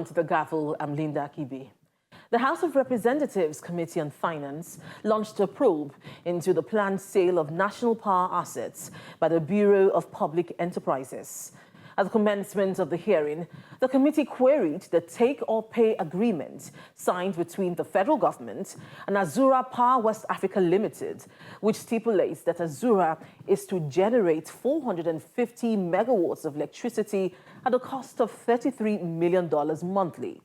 Welcome to the Gavel. I'm Linda Akibi. The House of Representatives Committee on Finance launched a probe into the planned sale of national power assets by the Bureau of Public Enterprises. At the commencement of the hearing, the committee queried the take-or-pay agreement signed between the federal government and Azura Power West Africa Limited, which stipulates that Azura is to generate 450 megawatts of electricity at a cost of $33 million monthly.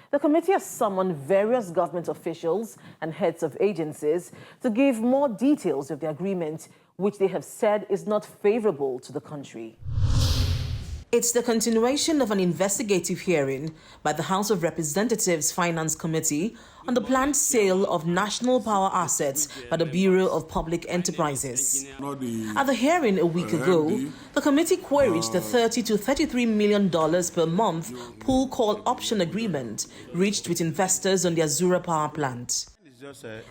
The committee has summoned various government officials and heads of agencies to give more details of the agreement, which they have said is not favorable to the country. It's the continuation of an investigative hearing by the House of Representatives Finance Committee on the planned sale of national power assets by the Bureau of Public Enterprises. At the hearing a week ago, the committee queried the $30 to $33 million per month pool call option agreement reached with investors on the Azura power plant.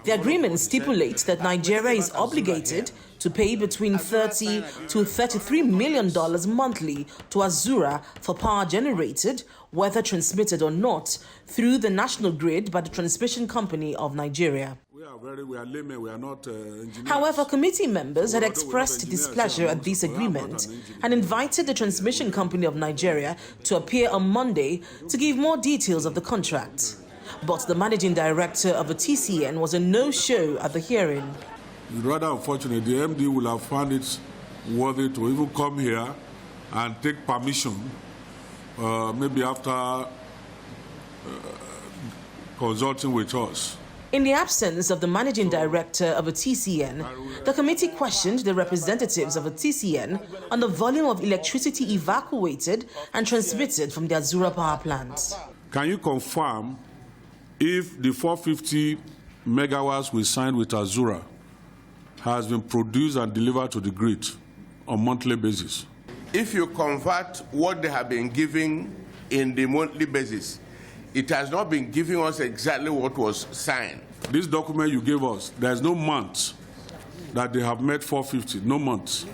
The agreement stipulates that Nigeria is obligated to pay between $30 to $33 million monthly to Azura for power generated, whether transmitted or not, through the national grid by the Transmission Company of Nigeria. However, committee members had expressed displeasure at this agreement and invited the Transmission Company of Nigeria to appear on Monday to give more details of the contract. But the managing director of the TCN was a no-show at the hearing. It's rather unfortunate. The MD will have found it worthy to even come here and take permission, maybe after consulting with us. In the absence of the managing director of the TCN, the committee questioned the representatives of the TCN on the volume of electricity evacuated and transmitted from the Azura power plant. Can you confirm if the 450 megawatts we signed with Azura has been produced and delivered to the grid on a monthly basis? If you convert what they have been giving in the monthly basis, it has not been giving us exactly what was signed. This document you gave us, there's no month that they have met 450, no month.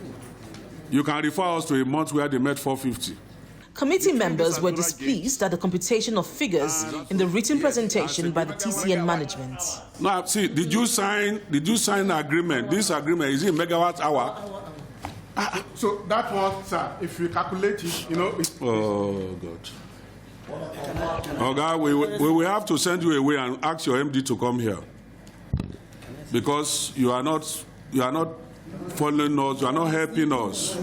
You can refer us to a month where they met 450. Committee members were displeased at the computation of figures in the written presentation by the TCN management. Now, see, did you sign the agreement? This agreement, is it megawatt hour? So that one, sir, if you calculate it, you know. Oh, God. Oh, God, we will have to send you away and ask your MD to come here. Because you are not following us, you are not helping us.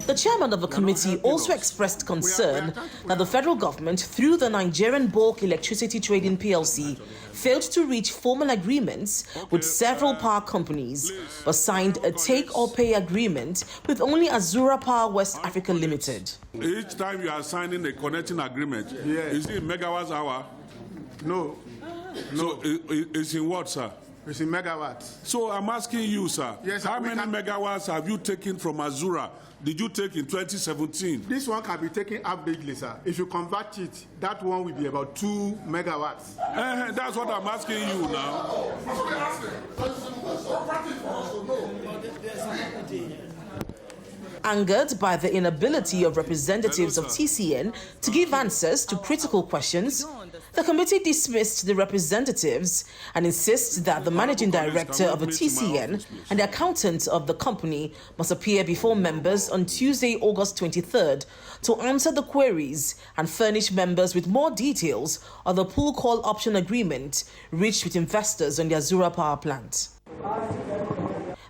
The chairman of the committee also expressed concern that the federal government, through the Nigerian Bulk Electricity Trading PLC, failed to reach formal agreements with several power companies, but signed a take-or-pay agreement with only Azura Power West Africa Limited. Each time you are signing a connecting agreement, is it megawatts hour? No. So it's in what, sir? It's in megawatts. So I'm asking you, sir, yes, how many megawatts have you taken from Azura? Did you take in 2017? This one can be taken averagely, sir. If you convert it, that one will be about 2 megawatts. That's what I'm asking you now. Angered by the inability of representatives of TCN to give answers to critical questions, the committee dismissed the representatives and insists that the managing director of the TCN and the accountant of the company must appear before members on Tuesday, August 23rd, to answer the queries and furnish members with more details on the pool call option agreement reached with investors on the Azura power plant.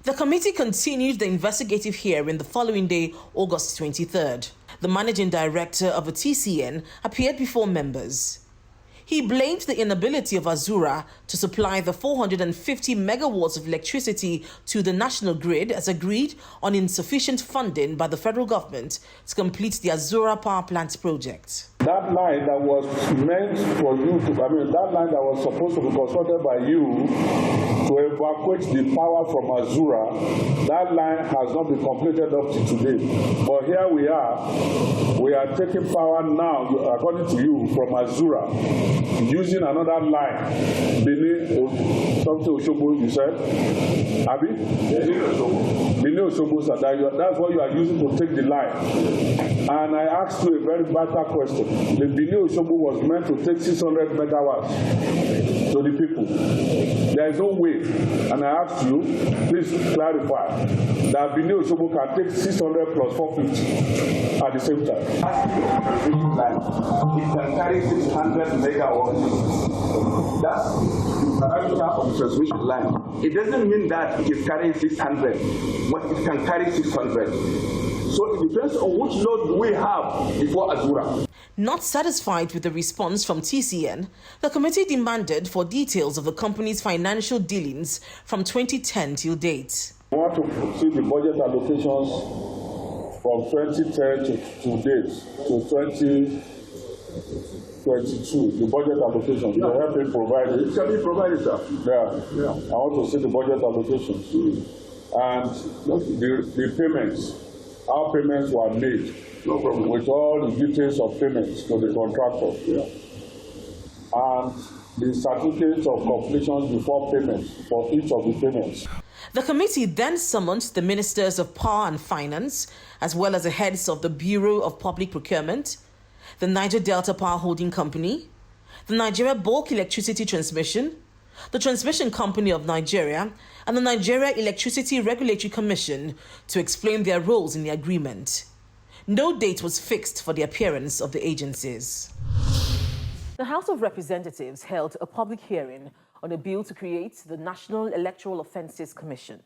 The committee continued the investigative hearing the following day, August 23rd. The managing director of the TCN appeared before members. He blamed the inability of Azura to supply the 450 megawatts of electricity to the national grid as agreed on insufficient funding by the federal government to complete the Azura power plant project. That line that was meant for you to, that line that was supposed to be constructed by you to evacuate the power from Azura, that line has not been completed up to today. But here we are. We are taking power now, according to you, from Azura, using another line. Something Oshobo, you said? Abi? Benin Oshobo, that's what you are using to take the line. And I asked you a very vital question. The Benin Oshobo was meant to take 600 megawatts to the people. There is no way, and I asked you, please clarify, that Benin Oshobo can take 600 plus 450 at the same time. It can carry 600 megawatts. That's the parameter of the transmission line. It doesn't mean that it is carrying 600, but it can carry 600. So it depends on which load we have before Azura. Not satisfied with the response from TCN, the committee demanded for details of the company's financial dealings from 2010 till date. I want to see the budget allocations from 2010 to date, to 2022, the budget allocations. You have been provided. It can be provided, sir. Yeah. I want to see the budget allocations. And the payments, how payments were made. No problem. With all the details of payments to the contractor. Yeah. And the certificates of completion before payments for each of the payments. The committee then summoned the Ministers of Power and Finance, as well as the heads of the Bureau of Public Procurement, the Niger Delta Power Holding Company, the Nigeria Bulk Electricity Transmission, the Transmission Company of Nigeria, and the Nigeria Electricity Regulatory Commission to explain their roles in the agreement. No date was fixed for the appearance of the agencies. The House of Representatives held a public hearing on a bill to create the National Electoral Offences Commission.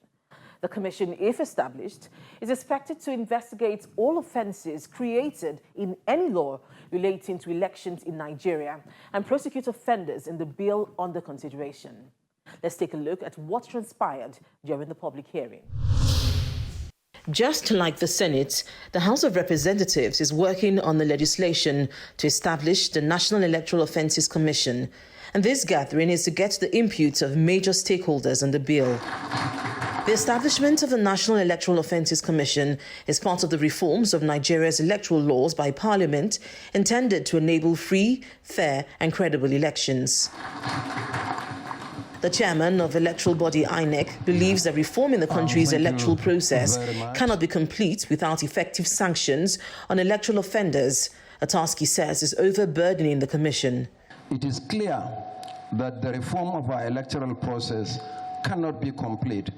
The commission, if established, is expected to investigate all offences created in any law relating to elections in Nigeria and prosecute offenders in the bill under consideration. Let's take a look at what transpired during the public hearing. Just like the Senate, the House of Representatives is working on the legislation to establish the National Electoral Offences Commission, and this gathering is to get the input of major stakeholders on the bill. The establishment of the National Electoral Offences Commission is part of the reforms of Nigeria's electoral laws by Parliament intended to enable free, fair and credible elections. The chairman of electoral body INEC believes that reforming the country's electoral process cannot be complete without effective sanctions on electoral offenders, a task he says is overburdening the commission. It is clear that the reform of our electoral process cannot be complete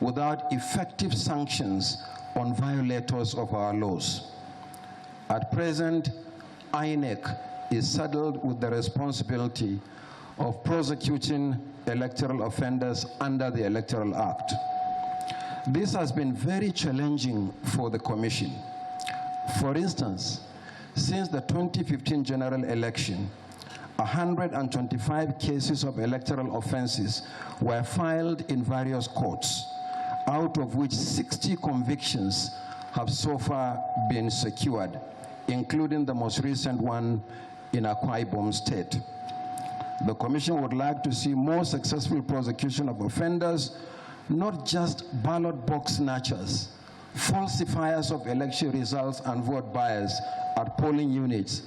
without effective sanctions on violators of our laws. At present, INEC is saddled with the responsibility of prosecuting electoral offenders under the Electoral Act. This has been very challenging for the Commission. For instance, since the 2015 general election, 125 cases of electoral offenses were filed in various courts, out of which 60 convictions have so far been secured, including the most recent one in Akwa Ibom State. The Commission would like to see more successful prosecution of offenders, not just ballot box snatchers, falsifiers of election results and vote buyers at polling units,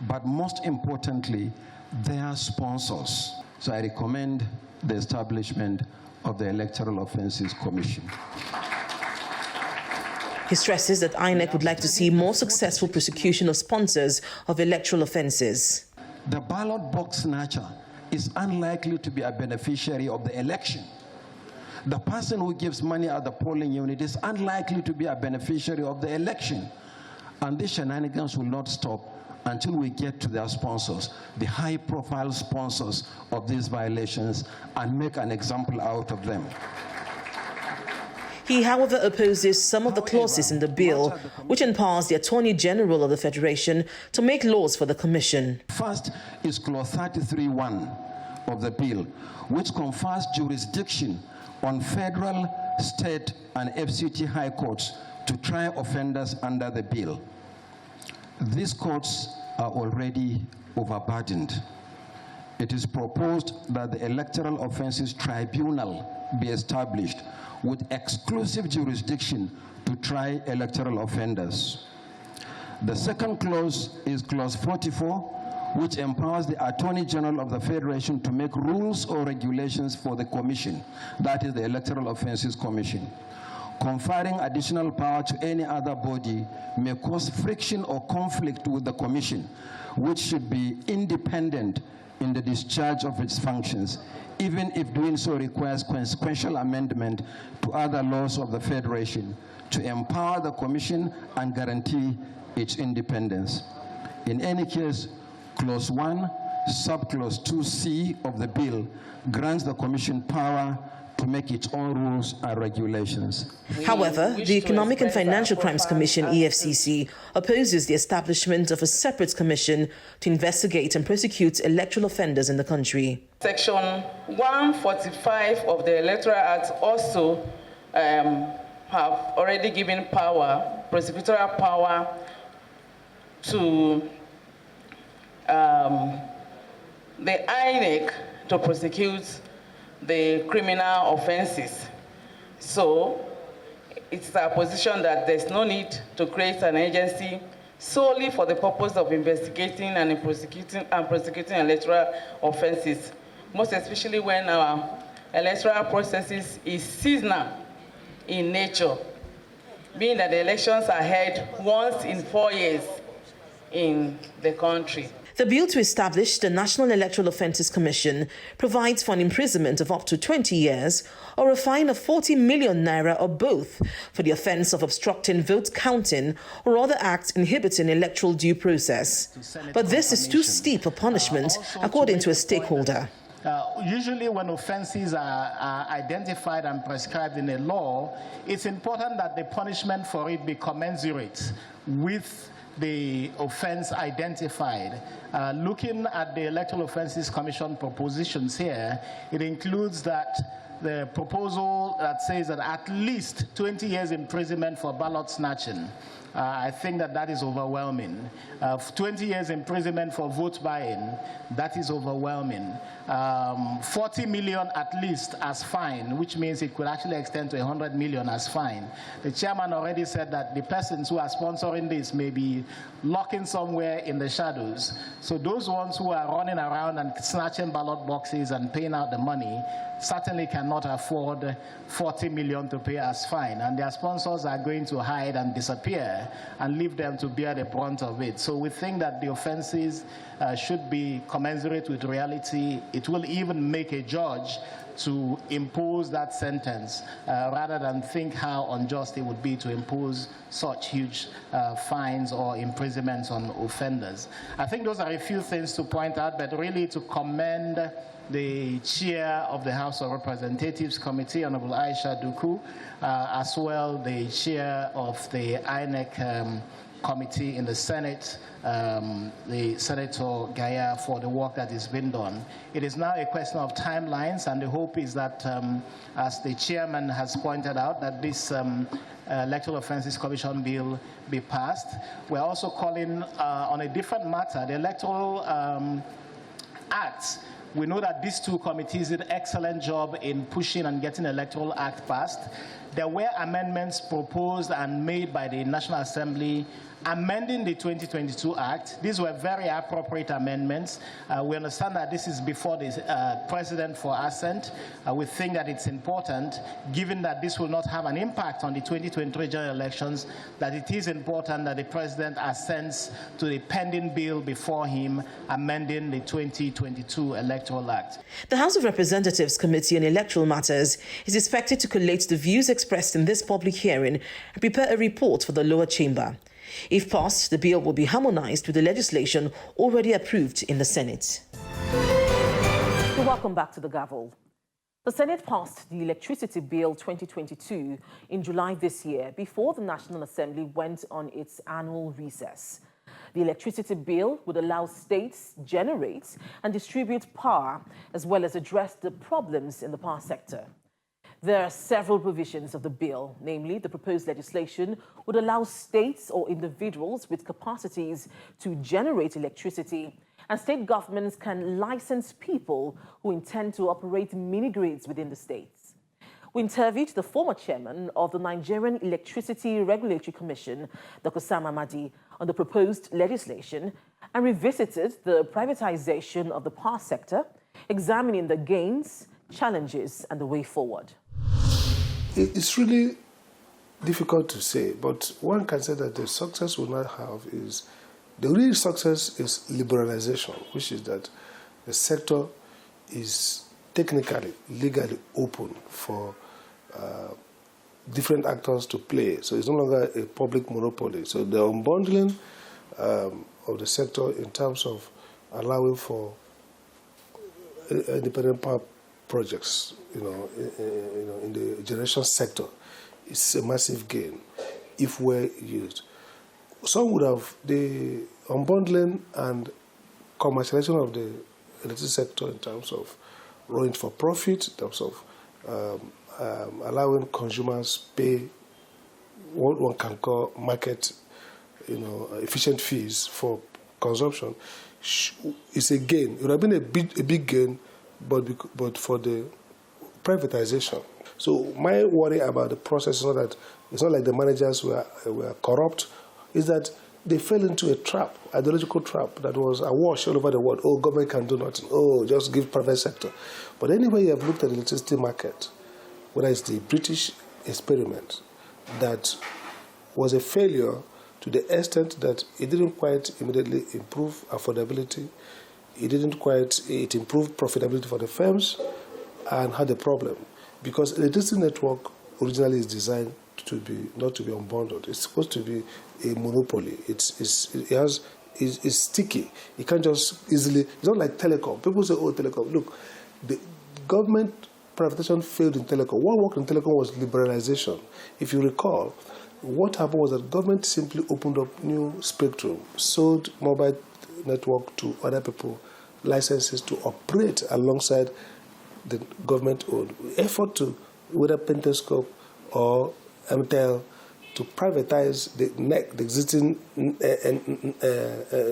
but most importantly, their sponsors. So I recommend the establishment of the Electoral Offences Commission. He stresses that INEC would like to see more successful prosecution of sponsors of electoral offences. The ballot box snatcher is unlikely to be a beneficiary of the election. The person who gives money at the polling unit is unlikely to be a beneficiary of the election. And these shenanigans will not stop until we get to their sponsors, the high-profile sponsors of these violations, and make an example out of them. He, however, opposes some of the clauses in the bill, which empowers the Attorney General of the Federation to make laws for the Commission. First is Clause 33(1) of the bill, which confers jurisdiction on federal, state, and FCT high courts to try offenders under the bill. These courts are already overburdened. It is proposed that the Electoral Offences Tribunal be established with exclusive jurisdiction to try electoral offenders. The second clause is clause 44, which empowers the Attorney General of the Federation to make rules or regulations for the Commission, that is the Electoral Offences Commission. Conferring additional power to any other body may cause friction or conflict with the Commission, which should be independent in the discharge of its functions, even if doing so requires consequential amendment to other laws of the Federation to empower the Commission and guarantee its independence. In any case, Clause 1, Subclause 2C of the bill grants the Commission power to make its own rules and regulations. However, the Economic and Financial Crimes Commission, EFCC, opposes the establishment of a separate commission to investigate and prosecute electoral offenders in the country. Section 145 of the Electoral Act also have already given power, prosecutorial power, to the INEC to prosecute the criminal offenses. So it's our position that there's no need to create an agency solely for the purpose of investigating and prosecuting electoral offenses, most especially when our electoral processes is seasonal in nature, being that the elections are held once in 4 years in the country. The bill to establish the National Electoral Offences Commission provides for an imprisonment of up to 20 years or a fine of 40 million naira or both for the offence of obstructing vote counting or other acts inhibiting electoral due process. But this is too steep a punishment, according to a stakeholder. Usually when offenses are identified and prescribed in a law, it's important that the punishment for it be commensurate with the offense identified. Looking at the Electoral Offences Commission propositions here, it includes that the proposal that says that at least 20 years imprisonment for ballot snatching. I think that is overwhelming. 20 years imprisonment for vote buying, that is overwhelming. 40 million at least as fine, which means it could actually extend to 100 million as fine. The chairman already said that the persons who are sponsoring this may be lurking somewhere in the shadows. So those ones who are running around and snatching ballot boxes and paying out the money certainly cannot afford 40 million to pay as fine, and their sponsors are going to hide and disappear and leave them to bear the brunt of it. So we think that the offenses should be commensurate with reality. It will even make a judge to impose that sentence rather than think how unjust it would be to impose such huge fines or imprisonments on offenders. I think those are a few things to point out, but really to commend the chair of the House of Representatives Committee, Honorable Aisha Duku, as well the chair of the INEC committee in the Senate, the Senator Gaya, for the work that is being done. It is now a question of timelines, and the hope is that, as the chairman has pointed out, that this Electoral Offences Commission bill be passed. We're also calling on a different matter, the Electoral Act. We know that these two committees did an excellent job in pushing and getting the Electoral Act passed. There were amendments proposed and made by the National Assembly amending the 2022 Act. These were very appropriate amendments. We understand that this is before the President for assent. We think that it's important, given that this will not have an impact on the 2023 general elections, that it is important that the President assents to the pending bill before him amending the 2022 Electoral Act. The House of Representatives Committee on Electoral Matters is expected to collate the views expressed in this public hearing and prepare a report for the lower chamber. If passed, the bill will be harmonized with the legislation already approved in the Senate. Welcome back to the Gavel. The Senate passed the Electricity Bill 2022 in July this year before the National Assembly went on its annual recess. The Electricity Bill would allow states to generate and distribute power, as well as address the problems in the power sector. There are several provisions of the bill, namely the proposed legislation would allow states or individuals with capacities to generate electricity, and state governments can license people who intend to operate mini-grids within the states. We interviewed the former chairman of the Nigerian Electricity Regulatory Commission, Dr. Sam Amadi, on the proposed legislation and revisited the privatization of the power sector, examining the gains, challenges, and the way forward. It's really difficult to say, but one can say that the success we now have is, the real success is liberalization, which is that the sector is technically, legally open for different actors to play. So it's no longer a public monopoly. So the unbundling of the sector in terms of allowing for independent power projects, in the generation sector, is a massive gain if we're used. Some would have the unbundling and commercialization of the electricity sector in terms of running for profit, in terms of allowing consumers pay what one can call market, efficient fees for consumption. It's a gain. It would have been a big gain, but for the privatization. So my worry about the process is not that it's not like the managers were corrupt. Is that they fell into a trap, ideological trap that was awash all over the world. Oh, government can do nothing. Oh, just give private sector. But anyway, you have looked at the electricity market, whether it's the British experiment that was a failure to the extent that it didn't quite immediately improve affordability. It improved profitability for the firms and had a problem. Because the electricity network originally is designed to be not to be unbundled. It's supposed to be a monopoly. It's sticky. You can't just easily. It's not like telecom. People say, "Oh, telecom." Look, the government privatization failed in telecom. What worked in telecom was liberalization. If you recall, what happened was that government simply opened up new spectrum, sold mobile network to other people, licenses to operate alongside the government-owned. Effort to, whether Pentescope or MTEL, to privatize the existing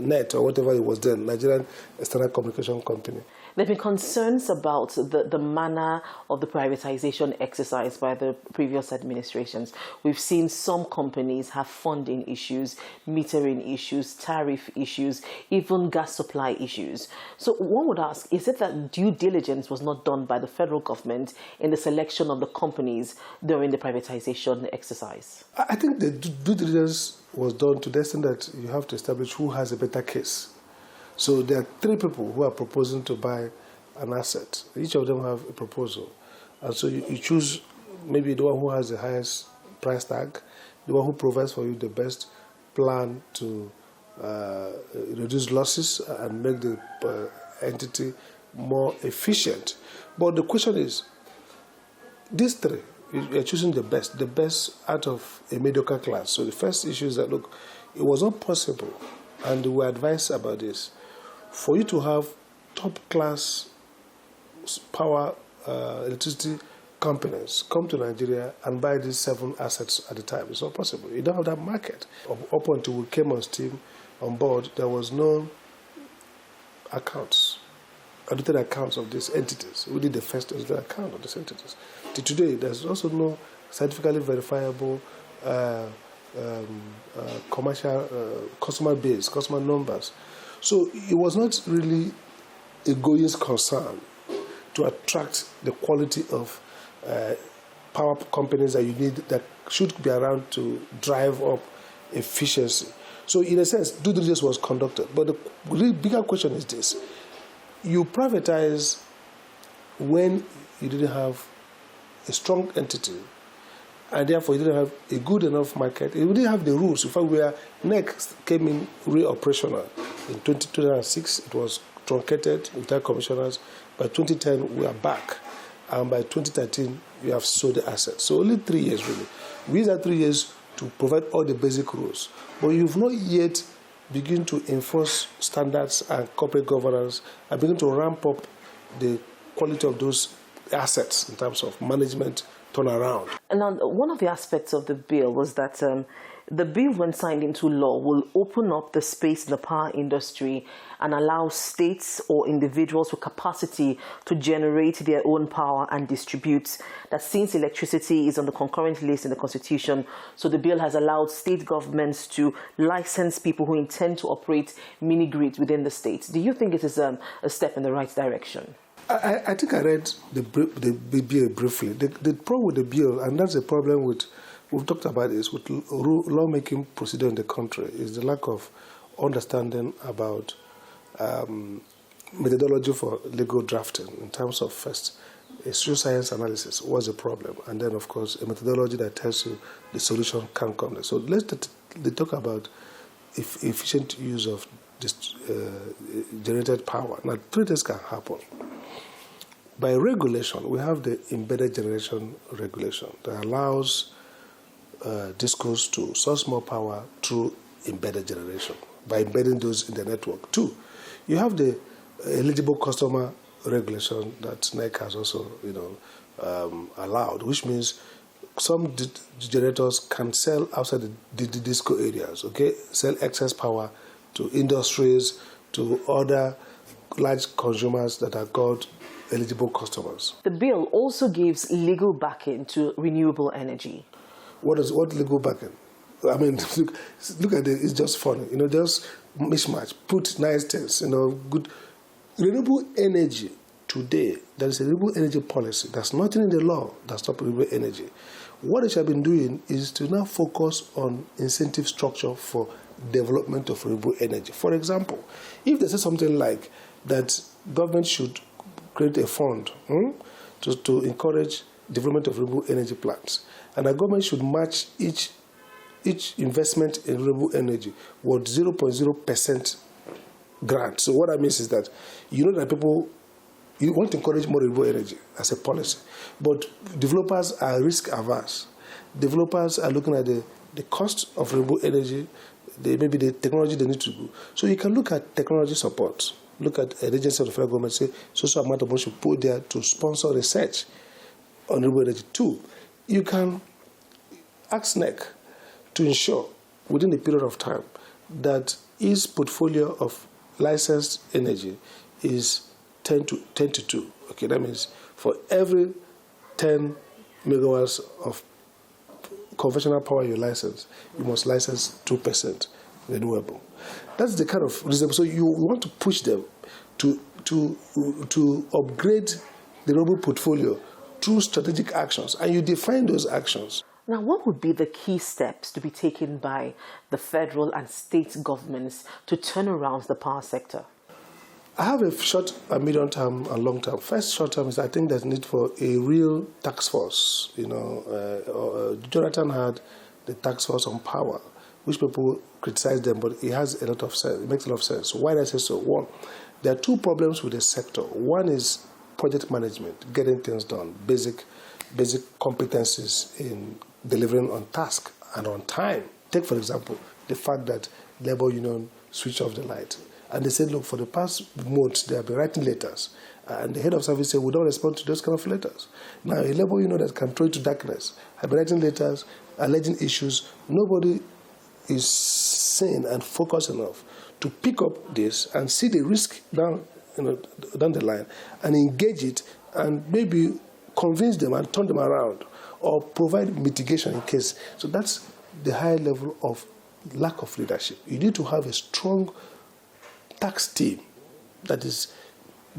net or whatever it was then, Nigerian External Communication Company. There have been concerns about the manner of the privatization exercise by the previous administrations. We've seen some companies have funding issues, metering issues, tariff issues, even gas supply issues. So one would ask, is it that due diligence was not done by the federal government in the selection of the companies during the privatization exercise? I think the due diligence was done to the extent that you have to establish who has a better case. So there are three people who are proposing to buy an asset. Each of them have a proposal. And so you choose maybe the one who has the highest price tag, the one who provides for you the best plan to reduce losses and make the entity more efficient. But the question is, these three, you're choosing the best out of a mediocre class. So the first issue is that, look, it was not possible, and we were advised about this, for you to have top-class power electricity companies come to Nigeria and buy these 7 assets at a time. It's not possible. You don't have that market. Up until we came on board, there was no audited accounts of these entities. We did the first audited account of these entities. To today, there's also no scientifically verifiable commercial customer base, customer numbers. So it was not really a going concern to attract the quality of power companies that you need, that should be around to drive up efficiency. So in a sense, due diligence was conducted. But the really bigger question is this. You privatize when you didn't have a strong entity, and therefore you didn't have a good enough market. You didn't have the rules. In fact, NEC came in re-operational. In 2006, it was truncated without commissioners. By 2010, we are back. And by 2013, we have sold the assets. So only 3 years, really. We used that 3 years to provide all the basic rules. But you've not yet begun to enforce standards and corporate governance and begin to ramp up the quality of those assets in terms of management turnaround. And now, one of the aspects of the bill was that The bill, when signed into law, will open up the space in the power industry and allow states or individuals with capacity to generate their own power and distribute. That since electricity is on the concurrent list in the Constitution, so the bill has allowed state governments to license people who intend to operate mini-grids within the states. Do you think it is a step in the right direction? I think I read the bill briefly. The problem with the bill, and that's the problem with, we've talked about this, with lawmaking procedure in the country, is the lack of understanding about methodology for legal drafting in terms of, first, a social science analysis, what's the problem, and then, of course, a methodology that tells you the solution can come there. So let's talk about efficient use of this generated power. Now, three things can happen. By regulation, we have the embedded generation regulation that allows discos to source more power through embedded generation by embedding those in the network. Two, you have the eligible customer regulation that NEC has also, allowed, which means some generators can sell outside the disco areas. Okay, sell excess power to industries, to other large consumers that are called eligible customers. The bill also gives legal backing to renewable energy. What legal backing? I mean, look at it. It's just funny. Just mismatch. Put nice things. Good. Renewable energy today. There is a renewable energy policy. There's nothing in the law that stops renewable energy. What it has been doing is to now focus on incentive structure for development of renewable energy. For example, if they say something like that, government should create a fund to encourage development of renewable energy plants, and the government should match each investment in renewable energy with 0.0% grant. So what that means is that that people, you want to encourage more renewable energy as a policy, but developers are risk averse. Developers are looking at the cost of renewable energy, maybe the technology they need to do. So you can look at technology support. Look at an agency of the federal government, say, social amount of money should put there to sponsor research on renewable energy. Two, you can ask NEC to ensure within a period of time that his portfolio of licensed energy is 10 to 2. Okay, that means for every 10 megawatts of conventional power you license, you must license 2% renewable. That's the kind of reason. So you want to push them to upgrade the renewable portfolio through strategic actions, and you define those actions. Now, what would be the key steps to be taken by the federal and state governments to turn around the power sector? I have a short and medium term and long term. First short term is I think there's need for a real task force. Jonathan had the task force on power, which people criticize them, but it has a lot of sense. It makes a lot of sense. Why do I say so? One, there are two problems with the sector. One is project management, getting things done, basic competencies in delivering on task and on time. Take, for example, the fact that labor union switched off the light. And they said, look, for the past months, they have been writing letters. And the head of service said, we don't respond to those kind of letters. Now, a labor union that can throw it to darkness, have been writing letters, alleging issues. Nobody is sane and focused enough to pick up this and see the risk down the line and engage it and maybe convince them and turn them around or provide mitigation in case. So that's the high level of lack of leadership. You need to have a strong tax team that is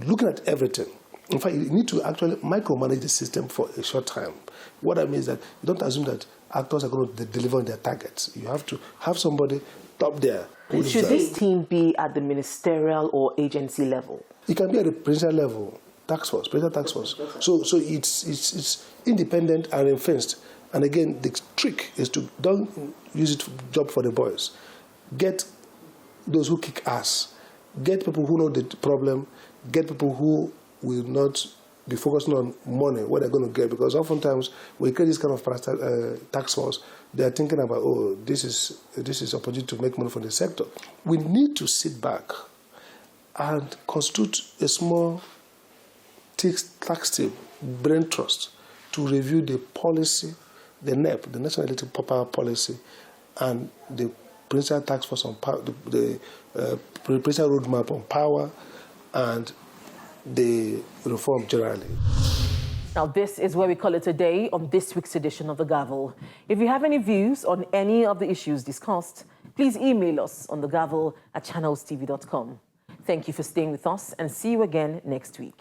looking at everything. In fact, you need to actually micromanage the system for a short time. What I mean is that you don't assume that actors are going to deliver on their targets. You have to have somebody top there. Should this team be at the ministerial or agency level? It can be at the presidential level, presidential task force. So it's independent and ring-fenced. And again, the trick is to don't use it for job for the boys. Get those who kick ass. Get people who know the problem. Get people who will not be focusing on money, what they're going to get. Because oftentimes, when you create this kind of tax force, they are thinking about, oh, this is opportunity to make money from the sector. We need to sit back and constitute a small tax team, brain trust, to review the policy, the NEP, the National Electric Power Policy, and the presidential task force on power, the presidential roadmap on power, and the reform generally. Now, this is where we call it a day on this week's edition of The Gavel. If you have any views on any of the issues discussed, please email us on thegavel@channelstv.com. Thank you for staying with us, and see you again next week.